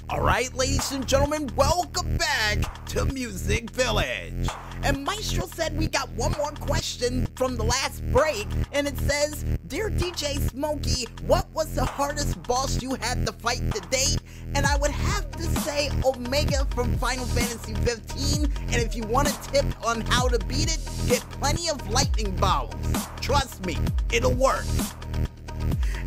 Alright, ladies and gentlemen, welcome back to Music Village. And Maestro said we got one more question from the last break, and it says, Dear DJ Smokey, what was the hardest boss you had to fight to date? And I would have to say Omega from Final Fantasy 15, and if you want a tip on how to beat it, get plenty of lightning bolts. Trust me, it'll work.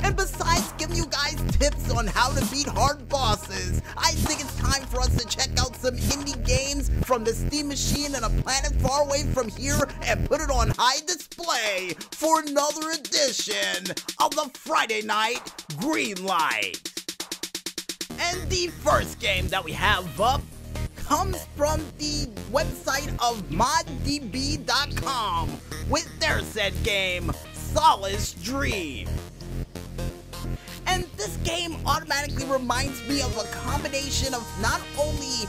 And besides giving you guys tips on how to beat hard bosses, I think it's time for us to check out some indie games from the Steam machine in a planet far away from here and put it on high display for another edition of the Friday Night Greenlight. And the first game that we have up comes from the website of moddb.com with their said game, Solace Dream. And this game automatically reminds me of a combination of not only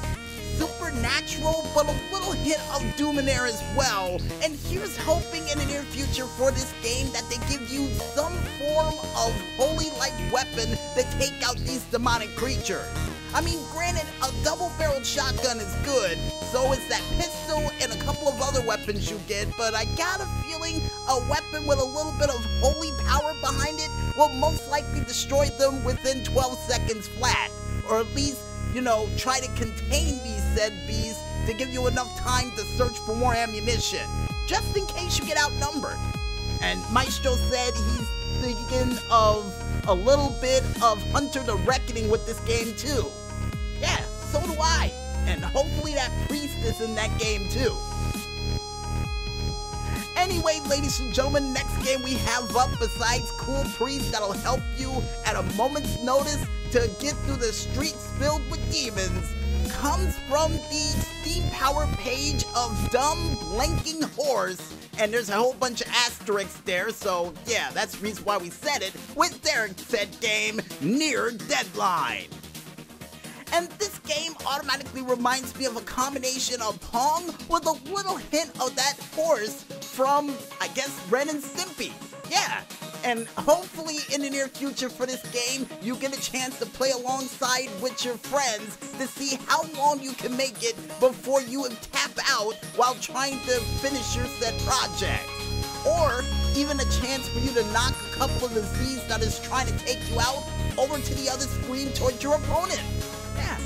supernatural, but a little hit of Dominaire as well. And here's hoping in the near future for this game that they give you some form of holy-like weapon to take out these demonic creatures. I mean, granted, a double-barreled shotgun is good, so is that pistol and a couple of other weapons you get, but I got a feeling a weapon with a little bit of holy power behind it will most likely destroy them within 12 seconds flat, or at least, try to contain these said beasts to give you enough time to search for more ammunition, just in case you get outnumbered. And Maestro said he's thinking of a little bit of Hunter the Reckoning with this game too. Yeah, so do I. And hopefully that priest is in that game too. Anyway, ladies and gentlemen, next game we have up besides Cool Priest that'll help you at a moment's notice to get through the streets filled with demons comes from the Steam Power page of Dumb Blinking Horse. And there's a whole bunch of asterisks there, so yeah, that's the reason why we said it, with their said game, Near Deadline. And this game automatically reminds me of a combination of Pong with a little hint of that horse from, I guess, Ren and Stimpy. Yeah, and hopefully in the near future for this game, you get a chance to play alongside with your friends to see how long you can make it before you tap out while trying to finish your said project. Or even a chance for you to knock a couple of the Z's that is trying to take you out over to the other screen towards your opponent. Yeah,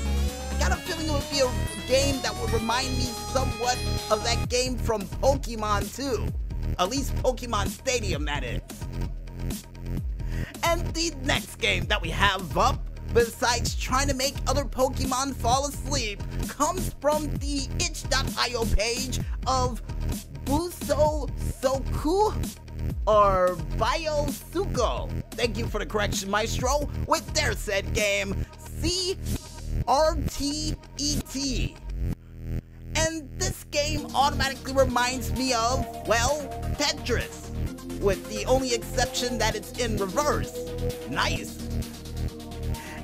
I got a feeling it would be a game that would remind me somewhat of that game from Pokemon 2. At least Pokemon Stadium, that is. And the next game that we have up, besides trying to make other Pokemon fall asleep, comes from the itch.io page of Buso Soku or Biosuko. Thank you for the correction, Maestro, with their said game, CRTET. And this game automatically reminds me of, well, Tetris, with the only exception that it's in reverse. Nice.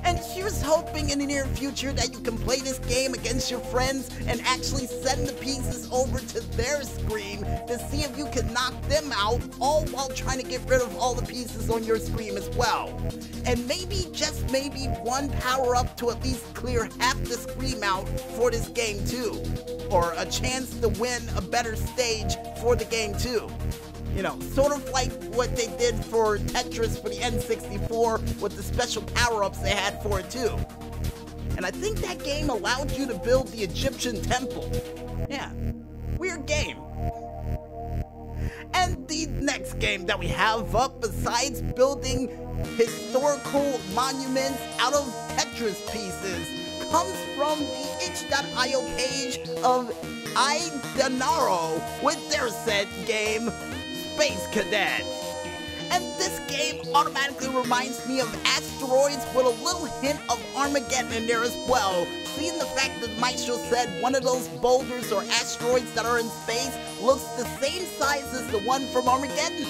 And here's hoping in the near future that you can play this game against your friends and actually send the pieces over to their screen to see if you can knock them out, all while trying to get rid of all the pieces on your screen as well. And maybe, just maybe, one power-up to at least clear half the screen out for this game too. Or a chance to win a better stage for the game too. Sort of like what they did for Tetris for the N64 with the special power-ups they had for it too. And I think that game allowed you to build the Egyptian temple. Yeah, weird game. And the next game that we have up, besides building historical monuments out of Tetris pieces, comes from the itch.io page of Idenaro with their said game, Space Cadet. And this game automatically reminds me of Asteroids with a little hint of Armageddon in there as well, seeing the fact that Maestro said one of those boulders or asteroids that are in space looks the same size as the one from Armageddon.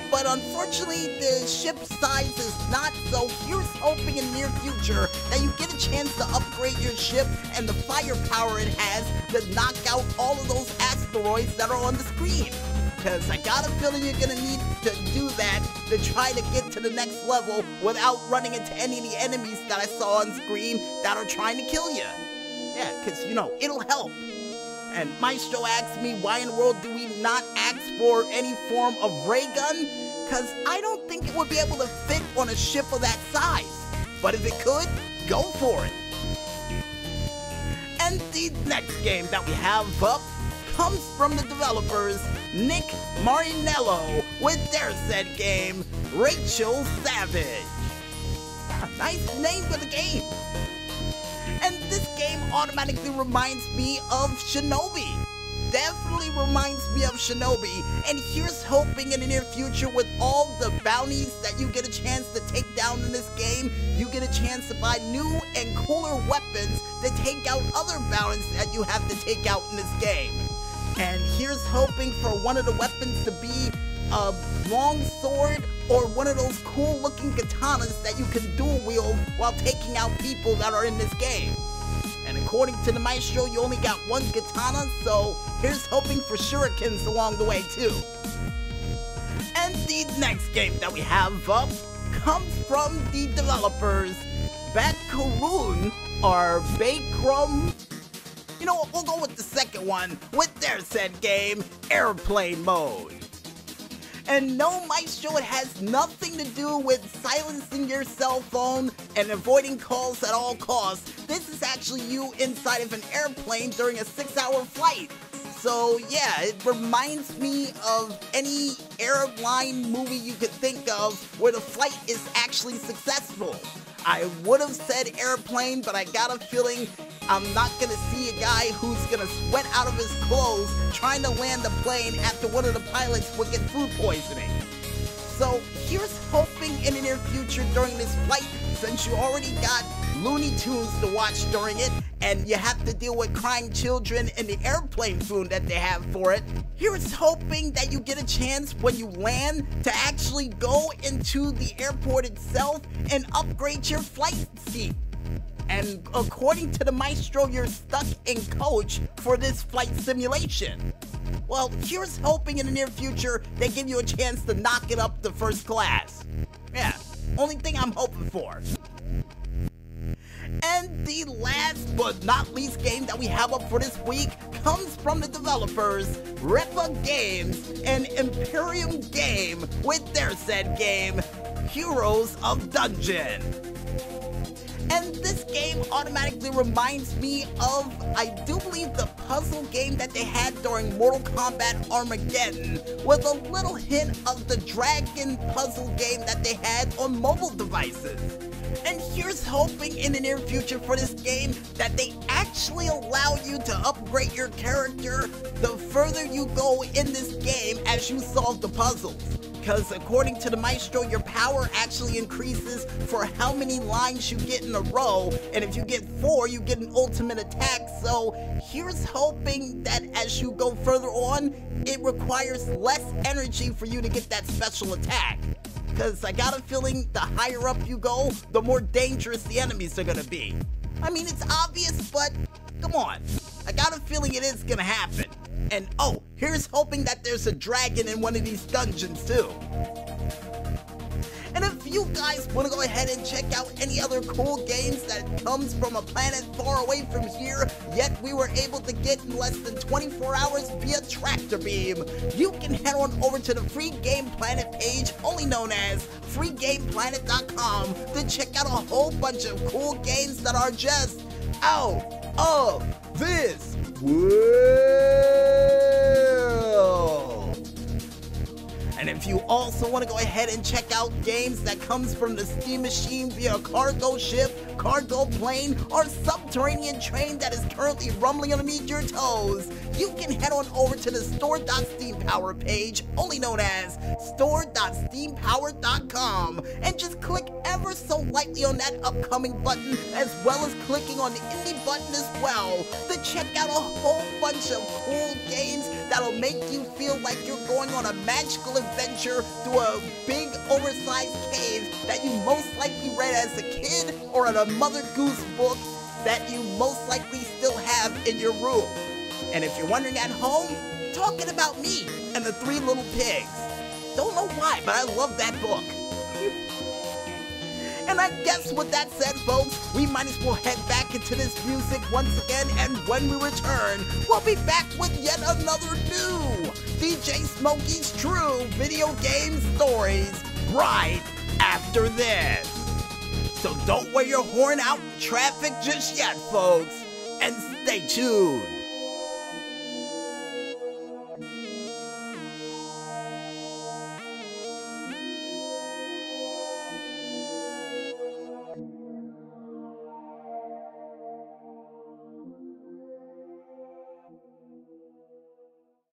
But unfortunately, the ship size is not, so here's hoping in the near future that you get a chance to upgrade your ship and the firepower it has to knock out all of those asteroids that are on the screen. because I got a feeling you're gonna need to do that to try to get to the next level without running into any of the enemies that I saw on screen that are trying to kill you. Yeah, because, you know, it'll help. And Maestro asked me, why in the world do we not ask for any form of ray gun? Because I don't think it would be able to fit on a ship of that size. But if it could, go for it. And the next game that we have up comes from the developers Nick Marinello with their said game, Rachel Savage. Nice name for the game. And this game automatically reminds me of Shinobi. Definitely reminds me of Shinobi. And here's hoping in the near future, with all the bounties that you get a chance to take down in this game, you get a chance to buy new and cooler weapons to take out other bounties that you have to take out in this game. And here's hoping for one of the weapons to be a long sword or one of those cool looking katanas that you can dual wield while taking out people that are in this game. And according to the Maestro, you only got one katana, so here's hoping for shurikens along the way too. And the next game that we have up comes from the developers Bakurun or Bakrum. You know what, we'll go with the second one with their said game, Airplane Mode. And no, Maestro, it has nothing to do with silencing your cell phone and avoiding calls at all costs. This is actually you inside of an airplane during a 6-hour flight. So yeah, it reminds me of any airline movie you could think of where the flight is actually successful. I would have said airplane, but I got a feeling I'm not gonna see a guy who's gonna sweat out of his clothes trying to land the plane after one of the pilots would get food poisoning. So here's hoping in the near future during this flight, since you already got Looney Tunes to watch during it, and you have to deal with crying children and the airplane food that they have for it, here's hoping that you get a chance when you land to actually go into the airport itself and upgrade your flight seat. And according to the Maestro, you're stuck in coach for this flight simulation. Well, here's hoping in the near future they give you a chance to knock it up to first class. Yeah, only thing I'm hoping for. And the last but not least game that we have up for this week comes from the developers Repa Games and Imperium Game with their said game, Heroes of Dungeon. And this game automatically reminds me of, I do believe, the puzzle game that they had during Mortal Kombat Armageddon, with a little hint of the dragon puzzle game that they had on mobile devices. And here's hoping in the near future for this game that they actually allow you to upgrade your character the further you go in this game as you solve the puzzles. Because according to the Maestro, your power actually increases for how many lines you get in a row, and if you get 4, you get an ultimate attack. So here's hoping that as you go further on, it requires less energy for you to get that special attack. Because I got a feeling the higher up you go, the more dangerous the enemies are gonna be. I mean, it's obvious, but come on. I got a feeling it is gonna happen. And oh, here's hoping that there's a dragon in one of these dungeons too. And if you guys want to go ahead and check out any other cool games that comes from a planet far away from here, yet we were able to get in less than 24 hours via tractor beam, you can head on over to the Free Game Planet page, only known as freegameplanet.com, to check out a whole bunch of cool games that are just out of this world. And if you also want to go ahead and check out games that comes from the Steam Machine via cargo ship, cargo plane, or subterranean train that is currently rumbling underneath your toes, you can head on over to the store.steampower page, only known as store.steampower.com, and just click ever so lightly on that upcoming button, as well as clicking on the Indy button as well, to check out a whole bunch of cool games that'll make you feel like you're going on a magical adventure through a big oversized cave that you most likely read as a kid or in a Mother Goose book that you most likely still have in your room. And if you're wondering at home, talking about me and the Three Little Pigs. Don't know why, but I love that book. And I guess with that said, folks, we might as well head back into this music once again, and when we return, we'll be back with yet another new DJ Smokey's True Video Game Stories right after this. So don't wear your horn out in traffic just yet, folks, and stay tuned.